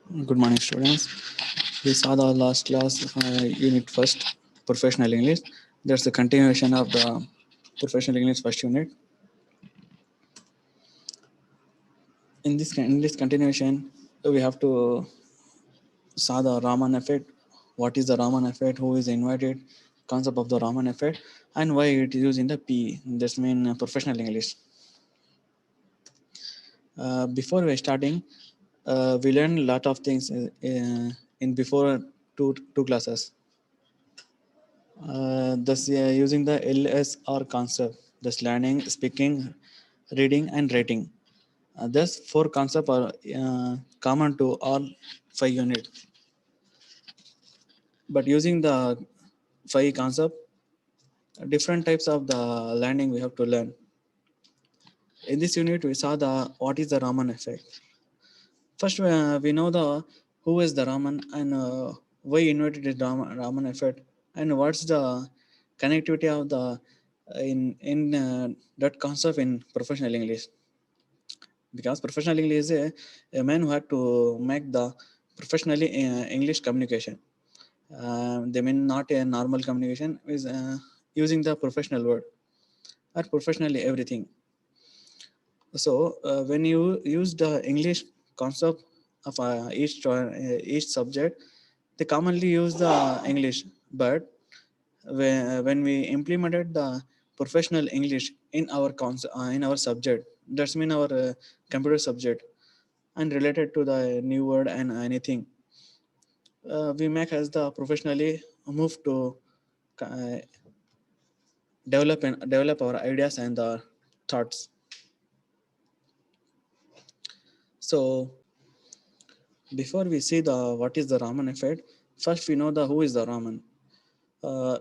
Good morning, students. We saw the last class, unit first, professional English. That's the continuation of the professional English first unit. In this continuation, we have to saw the Raman effect. What is the Raman effect? Who is invited? Concept of the Raman effect, and why it is used in the P. That's mean professional English. Before we starting, we learned a lot of things in before two classes. Thus, using the LSR concept, thus learning, speaking, reading, and writing. Thus, four concepts are common to all five units. But using the five concept, different types of the learning we have to learn. In this unit, we saw the what is the Raman effect. First, we know the who is the Raman and why invented the Raman effect, and what's the connectivity of the in that concept in professional English. Because professional English is a man who had to make the professionally English communication. They mean not a normal communication is using the professional word or professionally everything. So when you use the English concept of each subject, they commonly use the English. But when we implemented the professional English in our in our subject, that's mean our computer subject, and related to the new word and anything, we make as the professionally move to uh, develop our ideas and the thoughts. So before we see the what is the Raman effect, first we know the who is the Raman. Uh,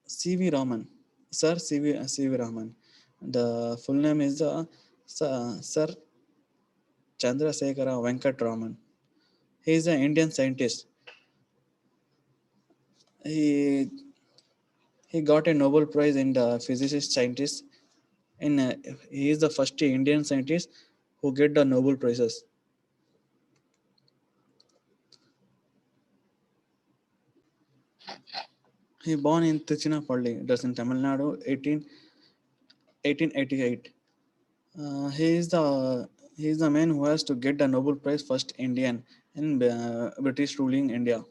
C.V. Raman, Sir C.V. Raman. The full name is the Sir Chandrasekhara Venkat Raman. He is an Indian scientist. He he got a Nobel Prize in the physicist scientist. In he is the first Indian scientist who get the Nobel prizes. He born in Tiruchirappalli, that's in Tamil Nadu, 1888. He is the man who has to get the Nobel Prize first Indian in British ruling India.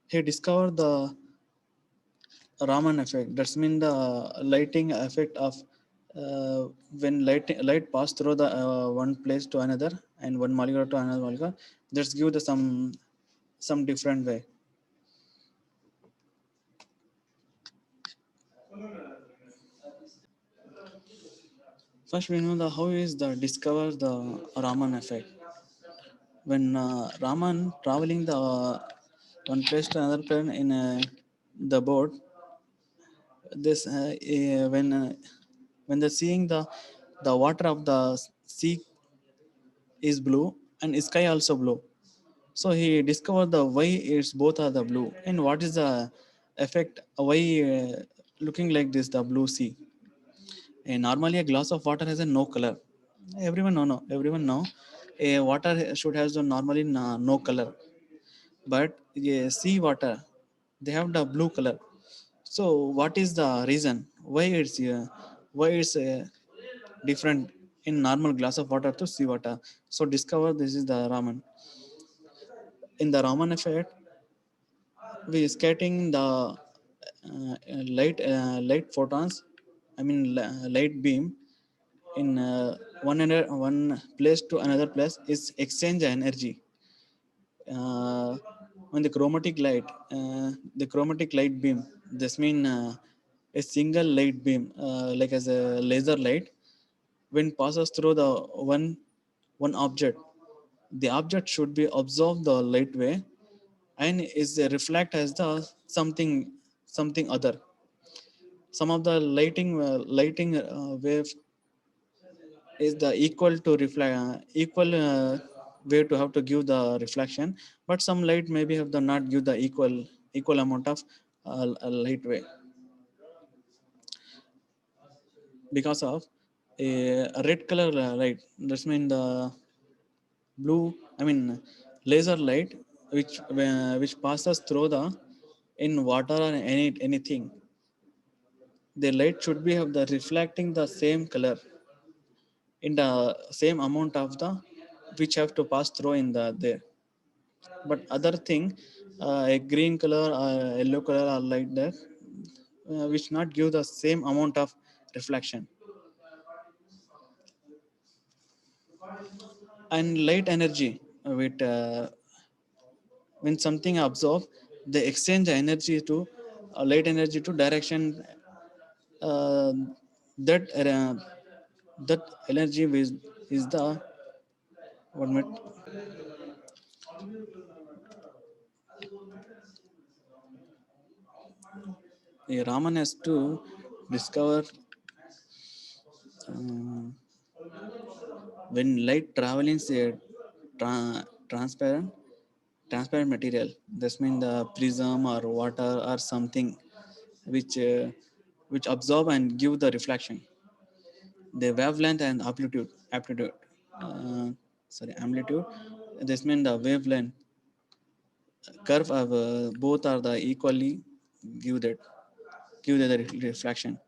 He discovered the Raman effect. That's mean the lighting effect of when light pass through the one place to another and one molecule to another molecule. That's give the some different way. First, we know the how is the discover the Raman effect. When Raman traveling the one place to another place in the boat, this when they're seeing the water of the sea is blue and sky also blue. So he discovered the why it's both are the blue and what is the effect why looking like this the blue sea. And normally a glass of water has a no color. Everyone know a water should have the normally no color, but sea water they have the blue color. So what is the reason why it's different in normal glass of water to sea water? So discover this is the Raman. In the Raman effect, we skating the light photons. I mean light beam in one place to another place is exchange energy. On the chromatic light beam, this mean a single light beam like as a laser light when passes through the one object, the object should be absorb the light way and is reflect as the something other. Some of the lighting wave is the equal to reflect equal way to have to give the reflection, but some light maybe have the not give the equal amount of light way because of a red color light. That's mean the blue, I mean laser light, which passes through the in water or anything. The light should be of the reflecting the same color in the same amount of the which have to pass through in the there. But other thing, a green color or yellow color are like that, which not give the same amount of reflection. And light energy, with when something absorb, they exchange the energy to light energy to direction, uh, that that energy is the what meant, Raman has to discover, uh, when light travels a transparent material. This means the prism or water or something which absorb and give the reflection. The wavelength and amplitude, uh, amplitude. This means the wavelength curve of both are the equally give that give the reflection.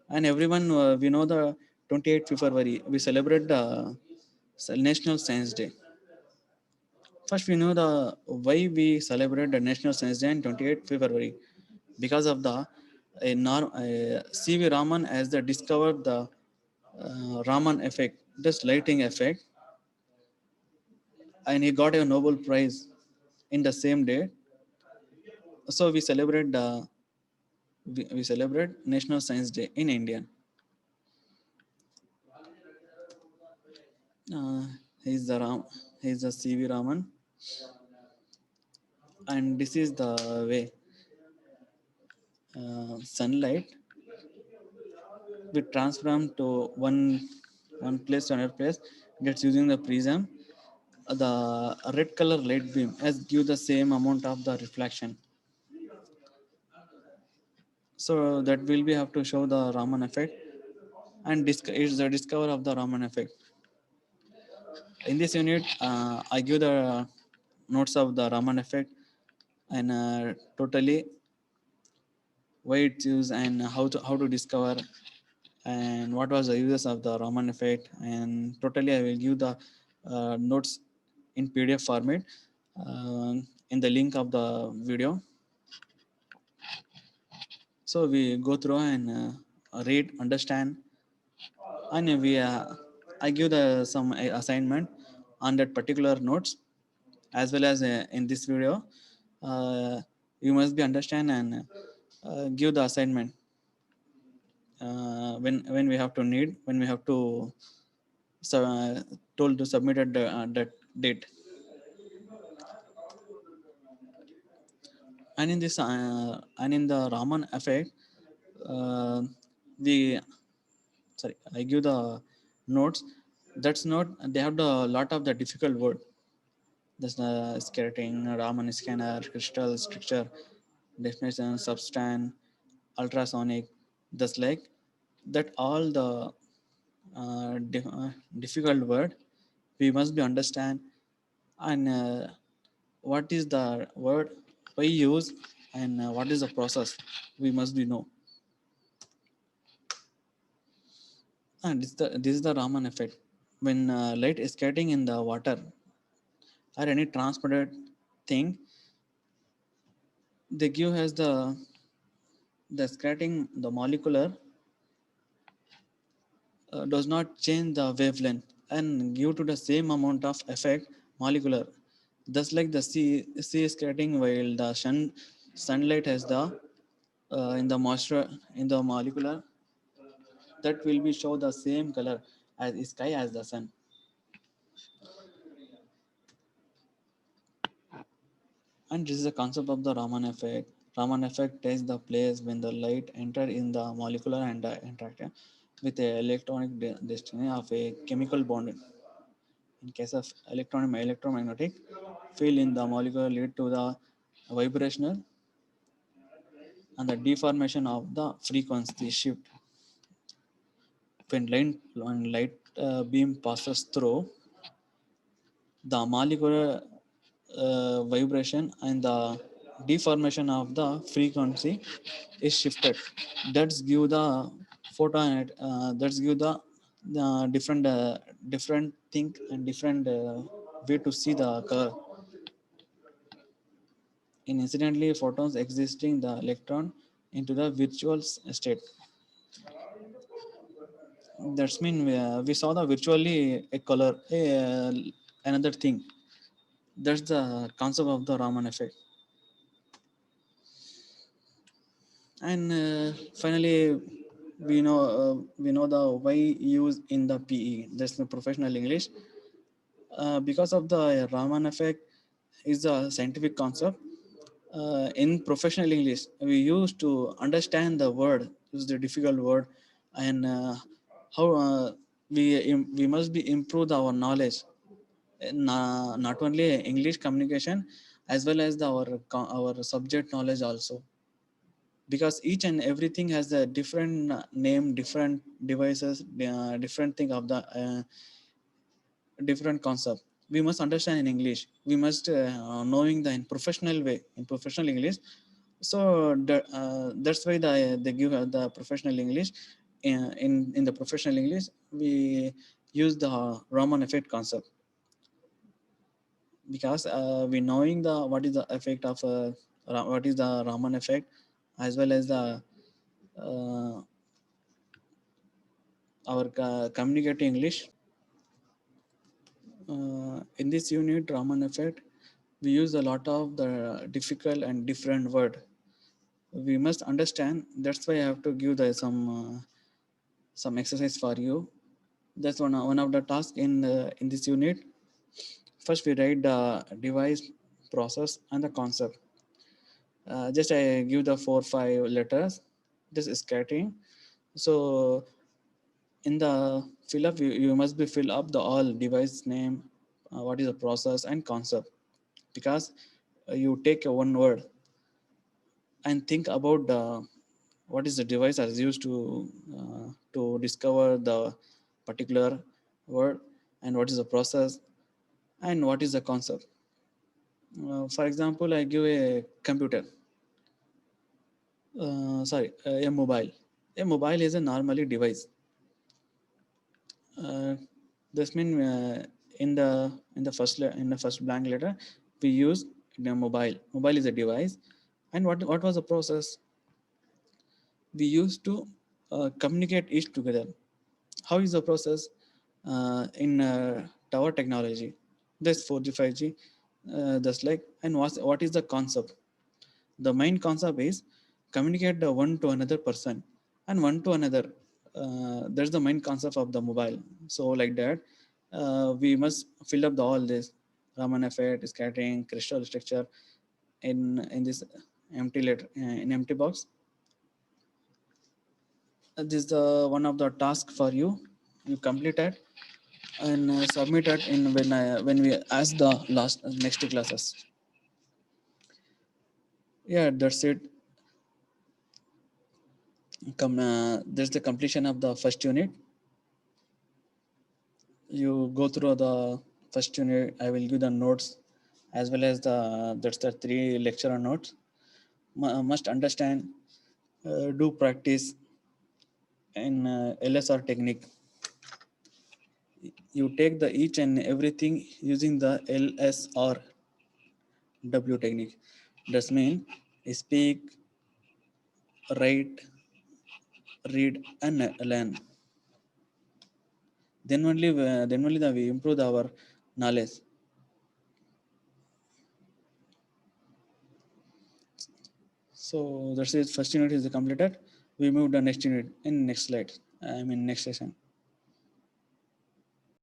And everyone, we know the 28th February we celebrate the National Science Day. First, we know the why we celebrate the National Science Day on 28th February, because of the C.V. Raman as the discovered the Raman effect, this lighting effect, and he got a Nobel Prize in the same day. So we celebrate National Science Day in India. Uh, he's the he's the C.V. Raman, and this is the way, sunlight we transform to one place to another place. That's using the prism. The red color light beam as give the same amount of the reflection. So that will be have to show the Raman effect, and is the discover of the Raman effect. In this unit, I give the notes of the Raman effect, and totally why it's used and how to discover, and what was the uses of the Raman effect, and totally I will give the notes in PDF format, uh, in the link of the video. So we go through and read, understand, and I give the some assignment on that particular notes, as well as in this video. Uh, you must be understand and give the assignment when we have to need, when we have to told to submit at that date. And in this and in the Raman effect, uh, the I give the notes. That's not, they have the lot of the difficult word. There's the skeleton, Raman scanner, crystal structure, definition, substance, ultrasonic. That's like that all the difficult word we must be understand, and what is the word we use, and what is the process we must be know. And this is the Raman effect. When light is skating in the water or any transported thing, they give as the skating, the molecular does not change the wavelength and give to the same amount of effect molecular. Just like the sea is skating, while the sunlight has the in the moisture in the molecular, that will be show the same color as sky as the sun. And this is the concept of the Raman effect. Raman effect takes the place when the light enter in the molecular and interact with the electronic destiny of a chemical bond. In case of electromagnetic field in the molecule lead to the vibrational and the deformation of the frequency shift. When light beam passes through, the molecular vibration and the deformation of the frequency is shifted. That's give the photon. That's give the different thing and different way to see the color. In incidentally, photons existing the electron into the virtual state. That's mean we saw the virtually a color, another thing. That's the concept of the Raman effect. And finally, we know the why used in the PE. That's the professional English. Because of the Raman effect is a scientific concept. In professional English, we used to understand the word, use the difficult word, and how we must be improve our knowledge, not only English communication as well as our subject knowledge also, because each and everything has a different name, different devices, different thing of the different concept. We must understand in English. We must knowing the in professional way, in professional English. So that's why they give the professional English. In the professional English, we use the Raman effect concept, because we knowing the what is the effect of what is the Raman effect, as well as the uh, our communicating English. In this unit, Raman effect, we use a lot of the difficult and different word. We must understand. That's why I have to give the some exercise for you. That's one of the tasks in this unit. First, we write the device, process, and the concept. Just I give the 4 5 letters. Just scattering. So in the fill up, you must be fill up the all device name, what is the process and concept, because you take a one word and think about what is the device as used to discover the particular word, and what is the process and what is the concept. For example, I give a computer, a mobile. A mobile is a normally device. uh, this mean in the first blank letter we use the mobile is a device. And what was the process? We used to communicate each together. How is the process? In tower technology, there's 4G 5G, that's like. And what is the concept? The main concept is communicate the one to another person and one to another. That's the main concept of the mobile. So like that, we must fill up all this Raman effect, scattering, crystal structure in this empty letter, in empty box. This is the one of the task for you. You complete it and submit it in when we ask the last next classes. Yeah, that's it. There's the completion of the first unit. You go through the first unit. I will give the notes as well as that's the 3 lecturer notes. Must understand, do practice in LSR technique. You take the each and everything using the LSRW technique. That's mean speak, write, read, and learn. Then only we improve our knowledge. So that's it. First unit is completed. We move the next unit in next slide. I mean next session.